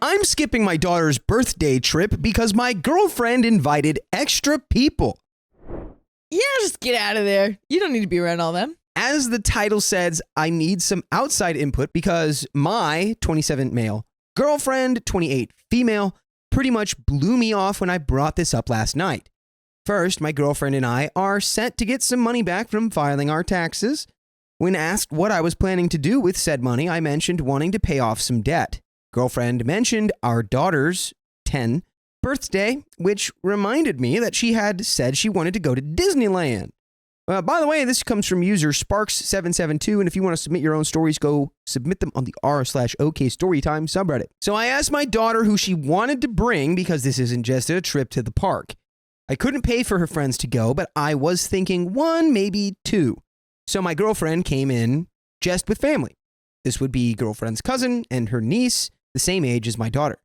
I'm skipping my daughter's birthday trip because my girlfriend invited extra people. Yeah, just get out of there. You don't need to be around all them. As the title says, I need some outside input because my 27 male girlfriend, 28 female, pretty much blew me off when I brought this up last night. First, my girlfriend and I are set to get some money back from filing our taxes. When asked what I was planning to do with said money, I mentioned wanting to pay off some debt. Girlfriend mentioned our daughter's 10 birthday, which reminded me that she had said she wanted to go to Disneyland. By the way, this comes from user Sparks772, and if you want to submit your own stories, go submit them on the r/OK storytime subreddit. So I asked my daughter who she wanted to bring because this isn't just a trip to the park. I couldn't pay for her friends to go, but I was thinking one, maybe two. So my girlfriend came in just with family. This would be girlfriend's cousin and her niece, the same age as my daughter.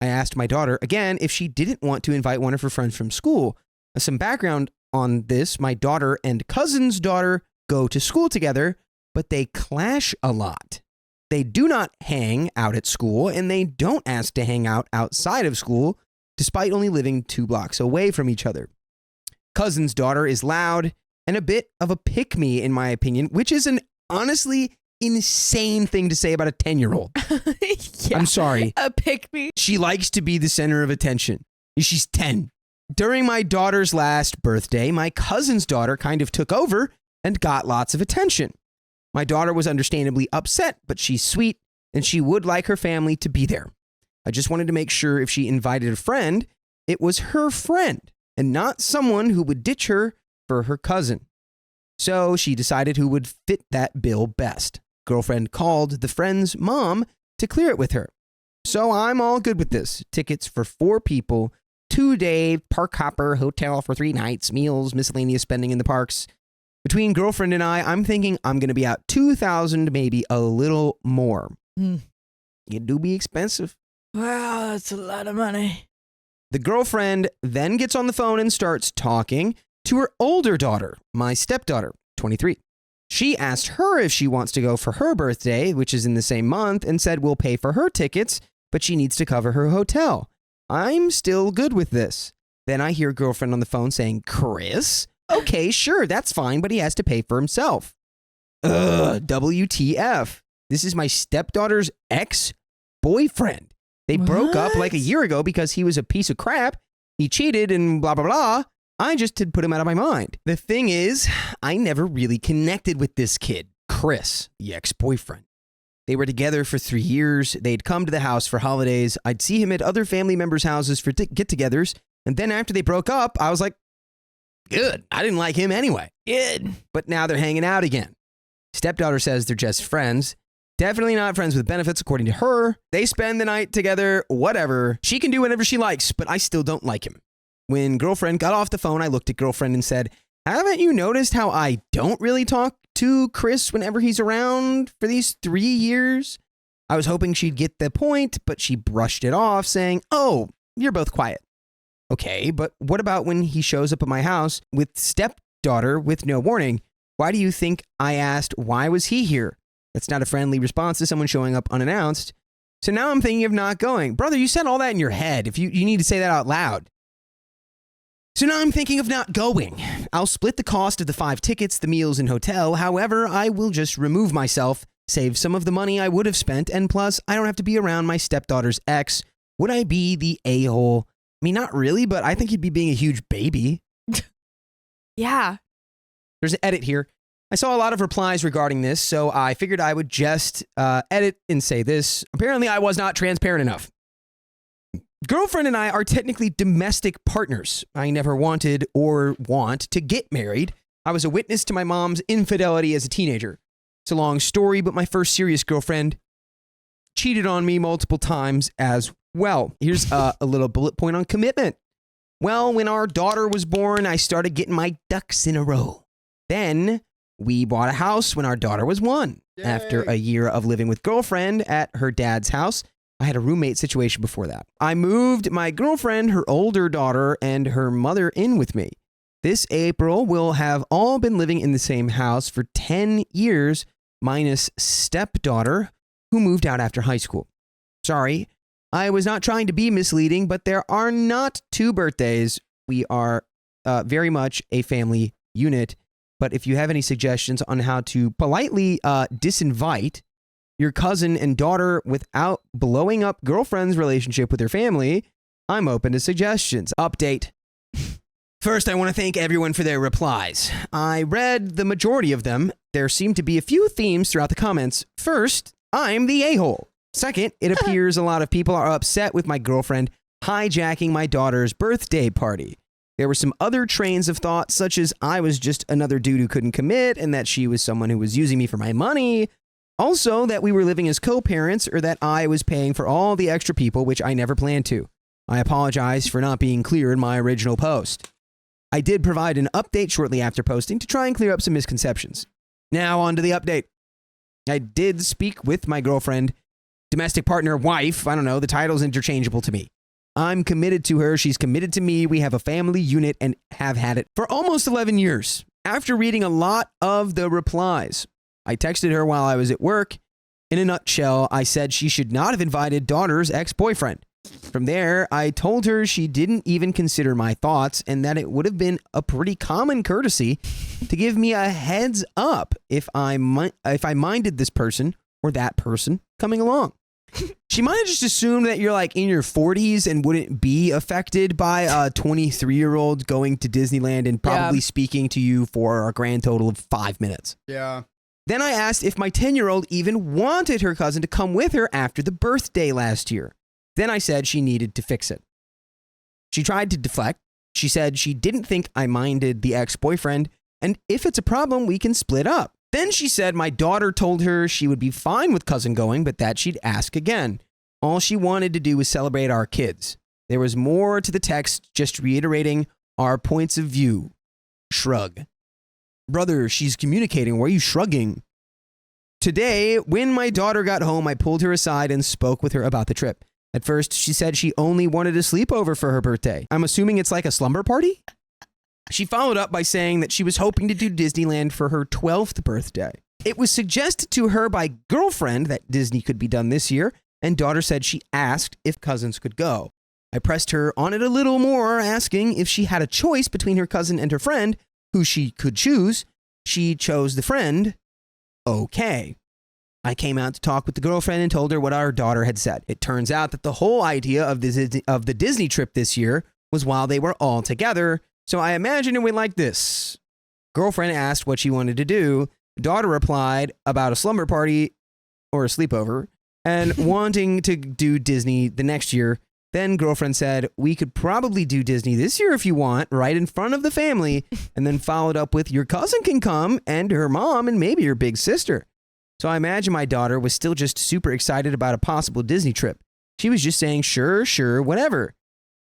I asked my daughter again if she didn't want to invite one of her friends from school. Some background on this, my daughter and cousin's daughter go to school together, but they clash a lot. They do not hang out at school, and they don't ask to hang out outside of school, despite only living 2 blocks away from each other. Cousin's daughter is loud and a bit of a pick-me, in my opinion, which is an honestly insane thing to say about a 10-year-old. Yeah, I'm sorry. A pick-me. She likes to be the center of attention. She's 10. During my daughter's last birthday, my cousin's daughter kind of took over and got lots of attention. My daughter was understandably upset, but she's sweet and she would like her family to be there. I just wanted to make sure if she invited a friend, it was her friend and not someone who would ditch her for her cousin. So she decided who would fit that bill best. Girlfriend called the friend's mom to clear it with her. So I'm all good with this. Tickets for 4 people, 2-day park hopper, hotel for 3 nights, meals, miscellaneous spending in the parks. Between girlfriend and I'm thinking I'm going to be out $2,000, maybe a little more. It do be expensive. Wow, that's a lot of money. The girlfriend then gets on the phone and starts talking to her older daughter, my stepdaughter, 23. She asked her if she wants to go for her birthday, which is in the same month, and said we'll pay for her tickets, but she needs to cover her hotel. I'm still good with this. Then I hear girlfriend on the phone saying, Chris? Okay, sure, that's fine, but he has to pay for himself. WTF. This is my stepdaughter's ex-boyfriend. They broke up like a year ago because he was a piece of crap. He cheated and blah, blah, blah. I just had put him out of my mind. The thing is, I never really connected with this kid, Chris, the ex-boyfriend. They were together for 3 years. They'd come to the house for holidays. I'd see him at other family members' houses for get-togethers. And then after they broke up, I was like, good. I didn't like him anyway. Good. But now they're hanging out again. Stepdaughter says they're just friends. Definitely not friends with benefits, according to her. They spend the night together, whatever. She can do whatever she likes, but I still don't like him. When girlfriend got off the phone, I looked at girlfriend and said, haven't you noticed how I don't really talk to Chris whenever he's around for these 3 years? I was hoping she'd get the point, but she brushed it off, saying, oh, you're both quiet. Okay, but what about when he shows up at my house with stepdaughter with no warning? Why do you think I asked why was he here? That's not a friendly response to someone showing up unannounced. So now I'm thinking of not going. Brother, you said all that in your head. If you need to say that out loud. So now I'm thinking of not going. I'll split the cost of the 5 tickets, the meals, and hotel. However, I will just remove myself, save some of the money I would have spent, and plus, I don't have to be around my stepdaughter's ex. Would I be the a-hole? I mean, not really, but I think he'd be being a huge baby. Yeah. There's an edit here. I saw a lot of replies regarding this, so I figured I would just edit and say this. Apparently, I was not transparent enough. Girlfriend and I are technically domestic partners. I never wanted or want to get married. I was a witness to my mom's infidelity as a teenager. It's a long story, but my first serious girlfriend cheated on me multiple times as well. Here's a little bullet point on commitment. Well, when our daughter was born, I started getting my ducks in a row. Then we bought a house when our daughter was 1. Yay. After a year of living with girlfriend at her dad's house, I had a roommate situation before that. I moved my girlfriend, her older daughter, and her mother in with me. This April, we'll have all been living in the same house for 10 years, minus stepdaughter, who moved out after high school. Sorry, I was not trying to be misleading, but there are not 2 birthdays. We are very much a family unit. But if you have any suggestions on how to politely disinvite your cousin and daughter without blowing up girlfriend's relationship with her family, I'm open to suggestions. Update. First, I want to thank everyone for their replies. I read the majority of them. There seem to be a few themes throughout the comments. First, I'm the a-hole. Second, it appears a lot of people are upset with my girlfriend hijacking my daughter's birthday party. There were some other trains of thought, such as I was just another dude who couldn't commit and that she was someone who was using me for my money. Also, that we were living as co-parents or that I was paying for all the extra people, which I never planned to. I apologize for not being clear in my original post. I did provide an update shortly after posting to try and clear up some misconceptions. Now on to the update. I did speak with my girlfriend, domestic partner, wife. I don't know, the title's interchangeable to me. I'm committed to her. She's committed to me. We have a family unit and have had it for almost 11 years. After reading a lot of the replies, I texted her while I was at work. In a nutshell, I said she should not have invited daughter's ex-boyfriend. From there, I told her she didn't even consider my thoughts and that it would have been a pretty common courtesy to give me a heads up if I minded this person or that person coming along. She might have just assumed that you're like in your 40s and wouldn't be affected by a 23-year-old going to Disneyland and probably speaking to you for a grand total of 5 minutes. Yeah. Then I asked if my 10-year-old even wanted her cousin to come with her after the birthday last year. Then I said she needed to fix it. She tried to deflect. She said she didn't think I minded the ex-boyfriend, and if it's a problem, we can split up. Then she said my daughter told her she would be fine with cousin going, but that she'd ask again. All she wanted to do was celebrate our kids. There was more to the text, just reiterating our points of view. Shrug. Brother, she's communicating. Why are you shrugging? Today, when my daughter got home, I pulled her aside and spoke with her about the trip. At first, she said she only wanted a sleepover for her birthday. I'm assuming it's like a slumber party? She followed up by saying that she was hoping to do Disneyland for her 12th birthday. It was suggested to her by girlfriend that Disney could be done this year, and daughter said she asked if cousins could go. I pressed her on it a little more, asking if she had a choice between her cousin and her friend, who she could choose. She chose the friend. Okay. I came out to talk with the girlfriend and told her what our daughter had said. It turns out that the whole idea of the Disney trip this year was while they were all together, so I imagine it went like this. Girlfriend asked what she wanted to do. Daughter replied about a slumber party or a sleepover and wanting to do Disney the next year. Then girlfriend said, we could probably do Disney this year if you want, right in front of the family, and then followed up with your cousin can come and her mom and maybe your big sister. So I imagine my daughter was still just super excited about a possible Disney trip. She was just saying, sure, whatever.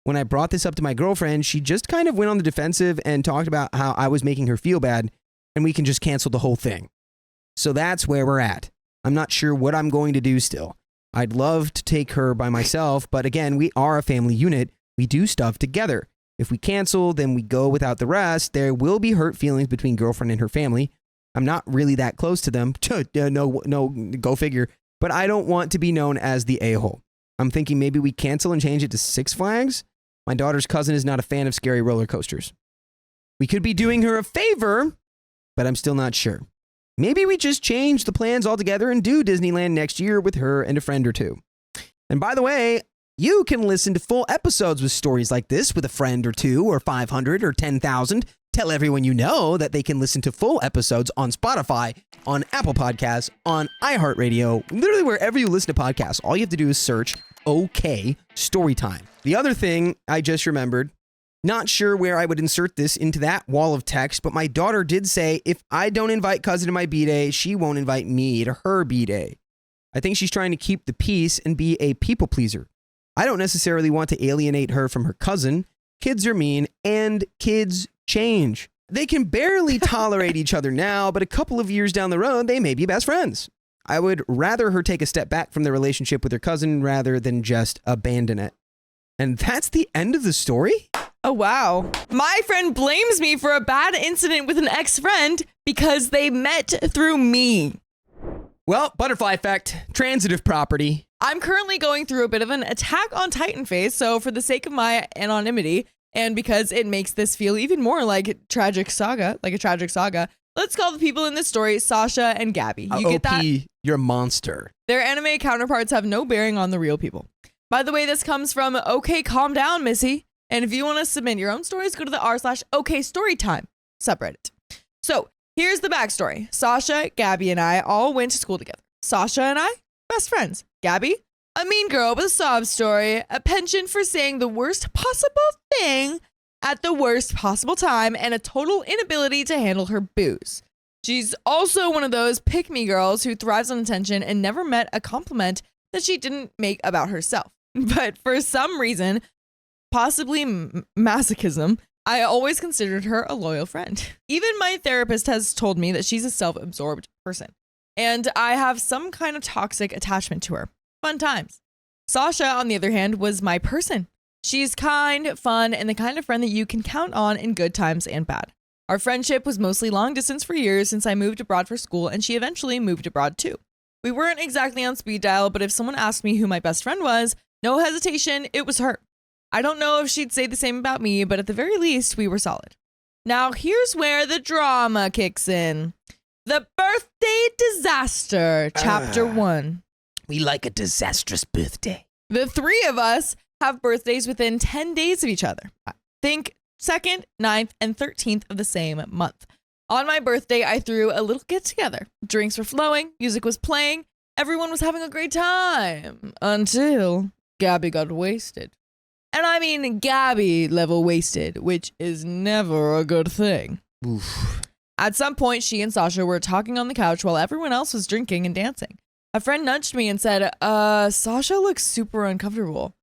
When I brought this up to my girlfriend, she just kind of went on the defensive and talked about how I was making her feel bad and we can just cancel the whole thing. So that's where we're at. I'm not sure what I'm going to do still. I'd love to take her by myself, but again, we are a family unit. We do stuff together. If we cancel, then we go without the rest. There will be hurt feelings between girlfriend and her family. I'm not really that close to them. No, go figure. But I don't want to be known as the a-hole. I'm thinking maybe we cancel and change it to Six Flags. My daughter's cousin is not a fan of scary roller coasters. We could be doing her a favor, but I'm still not sure. Maybe we just change the plans altogether and do Disneyland next year with her and a friend or two. And by the way, you can listen to full episodes with stories like this with a friend or two or 500 or 10,000. Tell everyone you know that they can listen to full episodes on Spotify, on Apple Podcasts, on iHeartRadio, literally wherever you listen to podcasts. All you have to do is search OK Storytime. The other thing I just remembered, not sure where I would insert this into that wall of text, but my daughter did say if I don't invite cousin to my B-Day, she won't invite me to her B-Day. I think she's trying to keep the peace and be a people pleaser. I don't necessarily want to alienate her from her cousin. Kids are mean and kids change. They can barely tolerate each other now, but a couple of years down the road, they may be best friends. I would rather her take a step back from the relationship with her cousin rather than just abandon it. And that's the end of the story? Oh, wow. My friend blames me for a bad incident with an ex-friend because they met through me. Well, butterfly effect, transitive property. I'm currently going through a bit of an Attack on Titan phase, so for the sake of my anonymity, and because it makes this feel even more like a tragic saga, let's call the people in this story Sasha and Gabby. You get that? You're a monster. Their anime counterparts have no bearing on the real people. By the way, this comes from Okay, Calm Down, Missy. And if you want to submit your own stories, go to the r/OKStorytime subreddit. So here's the backstory. Sasha, Gabby, and I all went to school together. Sasha and I, best friends. Gabby, a mean girl with a sob story, a penchant for saying the worst possible thing at the worst possible time, and a total inability to handle her booze. She's also one of those pick-me girls who thrives on attention and never met a compliment that she didn't make about herself. But for some reason, possibly masochism, I always considered her a loyal friend. Even my therapist has told me that she's a self-absorbed person, and I have some kind of toxic attachment to her. Fun times. Sasha, on the other hand, was my person. She's kind, fun, and the kind of friend that you can count on in good times and bad. Our friendship was mostly long distance for years since I moved abroad for school, and she eventually moved abroad too. We weren't exactly on speed dial, but if someone asked me who my best friend was, no hesitation, it was her. I don't know if she'd say the same about me, but at the very least, we were solid. Now, here's where the drama kicks in. The birthday disaster, chapter 1. We like a disastrous birthday. The three of us have birthdays within 10 days of each other. Think 2nd, 9th, and 13th of the same month. On my birthday, I threw a little get together. Drinks were flowing, music was playing, everyone was having a great time. Until Gabby got wasted. And I mean Gabby level wasted, which is never a good thing. Oof. At some point, she and Sasha were talking on the couch while everyone else was drinking and dancing. A friend nudged me and said, Sasha looks super uncomfortable.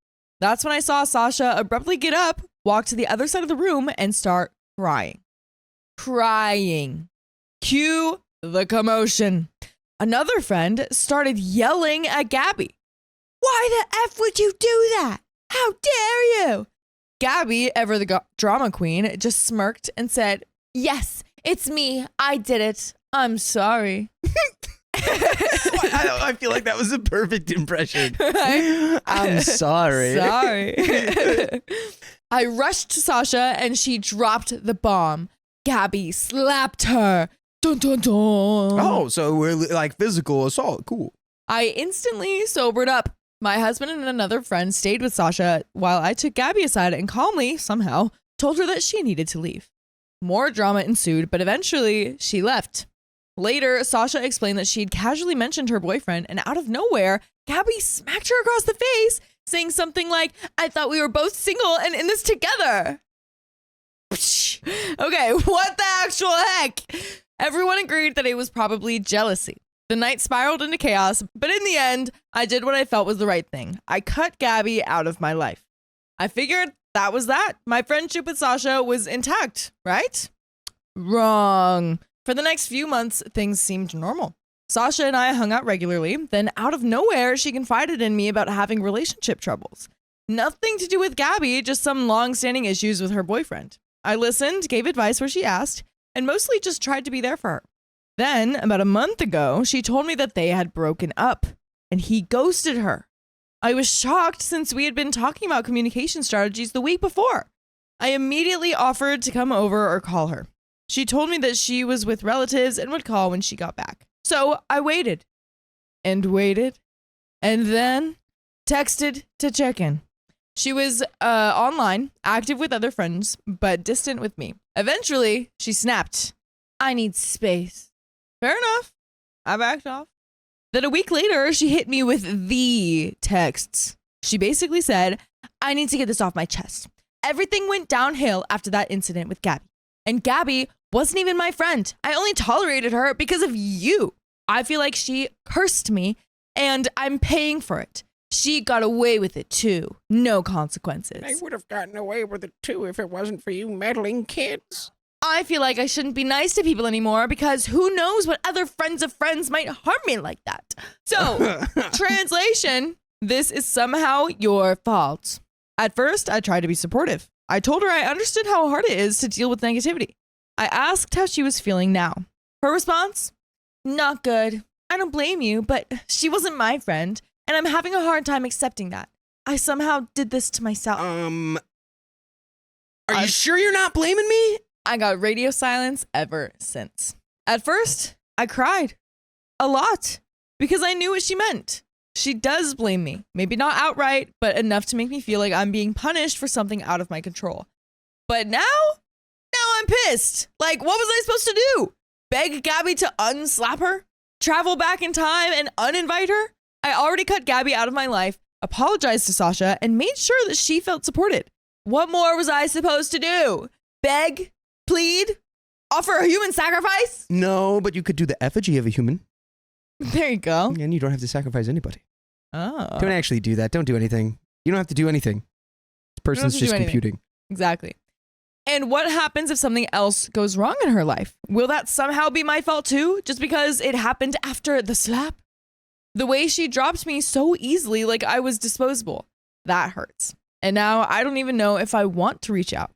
That's when I saw Sasha abruptly get up, walk to the other side of the room, and start crying. Crying. Cue the commotion. Another friend started yelling at Gabby. Why the F would you do that? How dare you? Gabby, ever the drama queen, just smirked and said, yes, it's me. I did it. I'm sorry. I feel like that was a perfect impression. I'm sorry. Sorry. I rushed to Sasha and she dropped the bomb. Gabby slapped her. Dun, dun, dun. Oh, so we're like physical assault. Cool. I instantly sobered up. My husband and another friend stayed with Sasha while I took Gabby aside and calmly, somehow, told her that she needed to leave. More drama ensued, but eventually she left. Later, Sasha explained that she'd casually mentioned her boyfriend, and out of nowhere, Gabby smacked her across the face, saying something like, I thought we were both single and in this together. Okay, what the actual heck? Everyone agreed that it was probably jealousy. The night spiraled into chaos, but in the end, I did what I felt was the right thing. I cut Gabby out of my life. I figured that was that. My friendship with Sasha was intact, right? Wrong. For the next few months, things seemed normal. Sasha and I hung out regularly. Then out of nowhere, she confided in me about having relationship troubles. Nothing to do with Gabby, just some long-standing issues with her boyfriend. I listened, gave advice where she asked, and mostly just tried to be there for her. Then, about a month ago, she told me that they had broken up, and he ghosted her. I was shocked since we had been talking about communication strategies the week before. I immediately offered to come over or call her. She told me that she was with relatives and would call when she got back. So I waited and waited and then texted to check in. She was online, active with other friends, but distant with me. Eventually, she snapped, I need space. Fair enough. I backed off. Then a week later, she hit me with the texts. She basically said, I need to get this off my chest. Everything went downhill after that incident with Gabby. And Gabby wasn't even my friend. I only tolerated her because of you. I feel like she cursed me and I'm paying for it. She got away with it too. No consequences. I would have gotten away with it too if it wasn't for you meddling kids. I feel like I shouldn't be nice to people anymore because who knows what other friends of friends might harm me like that. So, translation, this is somehow your fault. At first, I tried to be supportive. I told her I understood how hard it is to deal with negativity. I asked how she was feeling now. Her response? Not good. I don't blame you, but she wasn't my friend, and I'm having a hard time accepting that. I somehow did this to myself. Are you sure you're not blaming me? I got radio silence ever since. At first, I cried a lot because I knew what she meant. She does blame me. Maybe not outright, but enough to make me feel like I'm being punished for something out of my control. But now I'm pissed. Like, what was I supposed to do? Beg Gabby to unslap her? Travel back in time and uninvite her? I already cut Gabby out of my life, apologized to Sasha, and made sure that she felt supported. What more was I supposed to do? Beg? Plead? Offer a human sacrifice? No, but you could do the effigy of a human. There you go. And you don't have to sacrifice anybody. Oh. Don't actually do that. Don't do anything. You don't have to do anything. This person's just computing. Exactly. And what happens if something else goes wrong in her life? Will that somehow be my fault too? Just because it happened after the slap? The way she dropped me so easily, like I was disposable. That hurts. And now I don't even know if I want to reach out.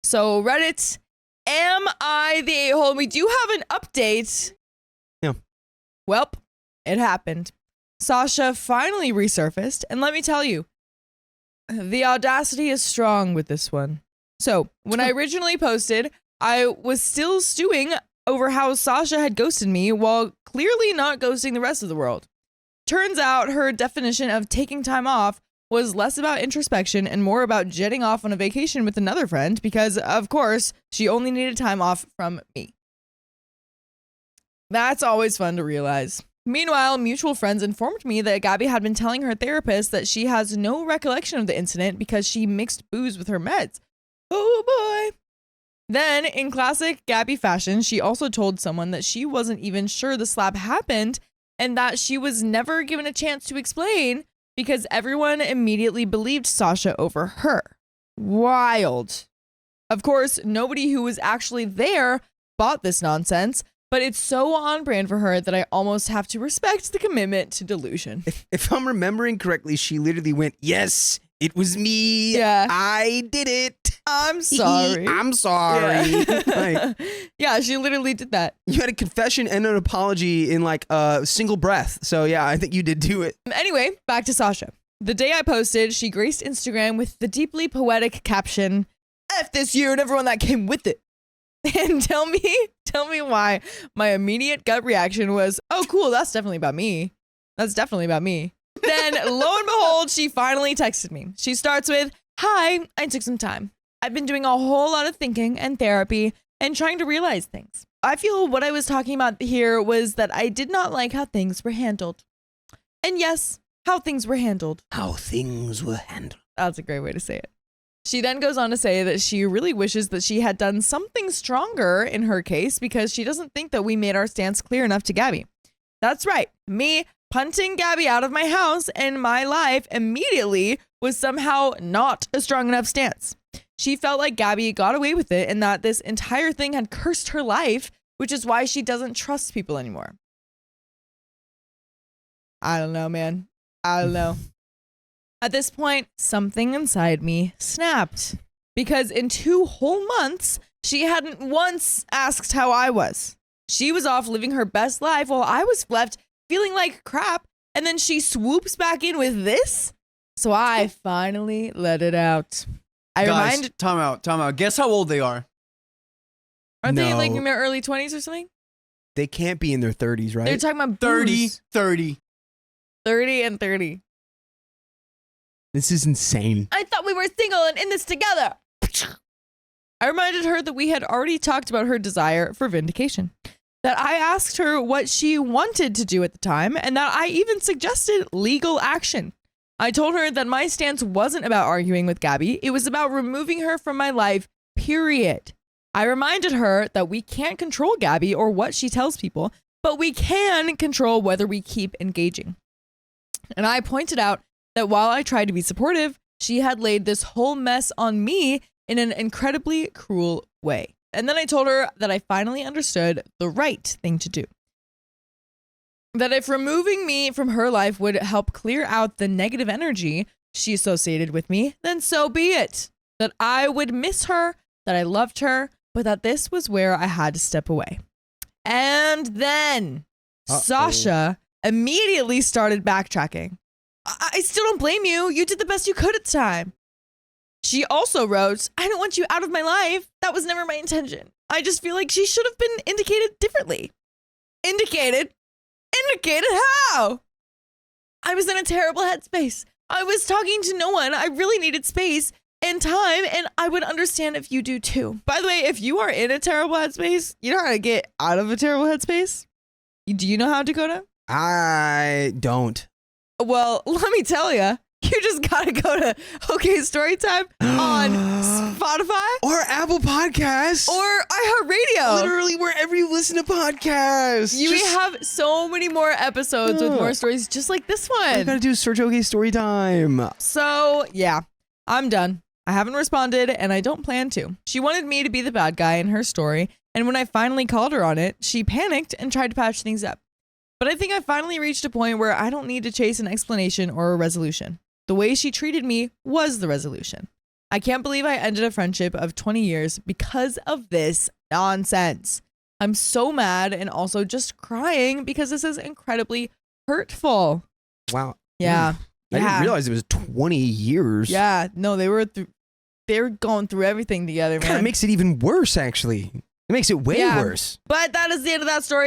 So Reddit, am I the a-hole? We do have an update. Yeah. Welp, it happened. Sasha finally resurfaced, and let me tell you, the audacity is strong with this one. So when I originally posted, I was still stewing over how Sasha had ghosted me while clearly not ghosting the rest of the world. Turns out her definition of taking time off was less about introspection and more about jetting off on a vacation with another friend because, of course, she only needed time off from me. That's always fun to realize. Meanwhile, mutual friends informed me that Gabby had been telling her therapist that she has no recollection of the incident because she mixed booze with her meds. Oh boy. Then, in classic Gabby fashion, she also told someone that she wasn't even sure the slap happened and that she was never given a chance to explain because everyone immediately believed Sasha over her. Wild. Of course, nobody who was actually there bought this nonsense, but it's so on brand for her that I almost have to respect the commitment to delusion. If I'm remembering correctly, she literally went, "Yes, it was me. Yeah. I did it. I'm sorry. I'm sorry." Yeah. Like, Yeah, she literally did that. you had a confession and an apology in like a single breath. So yeah, I think you did do it. Anyway, back to Sasha. The day I posted, she graced Instagram with the deeply poetic caption, "F this year and everyone that came with it." And tell me why my immediate gut reaction was, "Oh, cool, that's definitely about me. That's definitely about me." Then, lo and behold, she finally texted me. She starts with, "Hi, I took some time. I've been doing a whole lot of thinking and therapy and trying to realize things. I feel what I was talking about here was that I did not like how things were handled. And yes, how things were handled." How things were handled. That's a great way to say it. She then goes on to say that she really wishes that she had done something stronger in her case because she doesn't think that we made our stance clear enough to Gabby. That's right. Me punting Gabby out of my house and my life immediately was somehow not a strong enough stance. She felt like Gabby got away with it and that this entire thing had cursed her life, which is why she doesn't trust people anymore. I don't know, man. I don't know. At this point, something inside me snapped because in 2 whole months, she hadn't once asked how I was. She was off living her best life while I was left feeling like crap, and then she swoops back in with this? So I finally let it out. Guys, time out. Guess how old they are? Aren't they No. like in their early 20s or something? They can't be in their 30s, right? They're talking about 30, booze. 30. 30 and 30. This is insane. I thought we were single and in this together. I reminded her that we had already talked about her desire for vindication, that I asked her what she wanted to do at the time, and that I even suggested legal action. I told her that my stance wasn't about arguing with Gabby. It was about removing her from my life, period. I reminded her that we can't control Gabby or what she tells people, but we can control whether we keep engaging. And I pointed out that while I tried to be supportive, she had laid this whole mess on me in an incredibly cruel way. And then I told her that I finally understood the right thing to do. That if removing me from her life would help clear out the negative energy she associated with me, then so be it. That I would miss her, that I loved her, but that this was where I had to step away. And then Sasha immediately started backtracking. I still don't blame you. You did the best you could at the time. She also wrote, I don't want you out of my life. That was never my intention. I just feel like she should have been indicated differently. Indicated? Indicated how? I was in a terrible headspace. I was talking to no one. I really needed space and time, and I would understand if you do too. By the way, if you are in a terrible headspace, you know how to get out of a terrible headspace? Do you know how, Dakota? I don't. Well, let me tell you, you just gotta go to OK Storytime on Spotify Or Apple Podcasts. or iHeartRadio. Literally wherever you listen to podcasts. We have so many more episodes with more stories just like this All you one. gotta do is search OK Storytime. So, yeah, I'm done. I haven't responded, and I don't plan to. She wanted me to be the bad guy in her story, and when I finally called her on it, she panicked and tried to patch things up. But I think I finally reached a point where I don't need to chase an explanation or a resolution. The way she treated me was the resolution. I can't believe I ended a friendship of 20 years because of this nonsense. I'm so mad and also just crying because this is incredibly hurtful. Wow. Yeah. I didn't realize it was 20 years. Yeah. No, they were going through everything together, man. Kind of makes it even worse, actually. It makes it way worse. But that is the end of that story.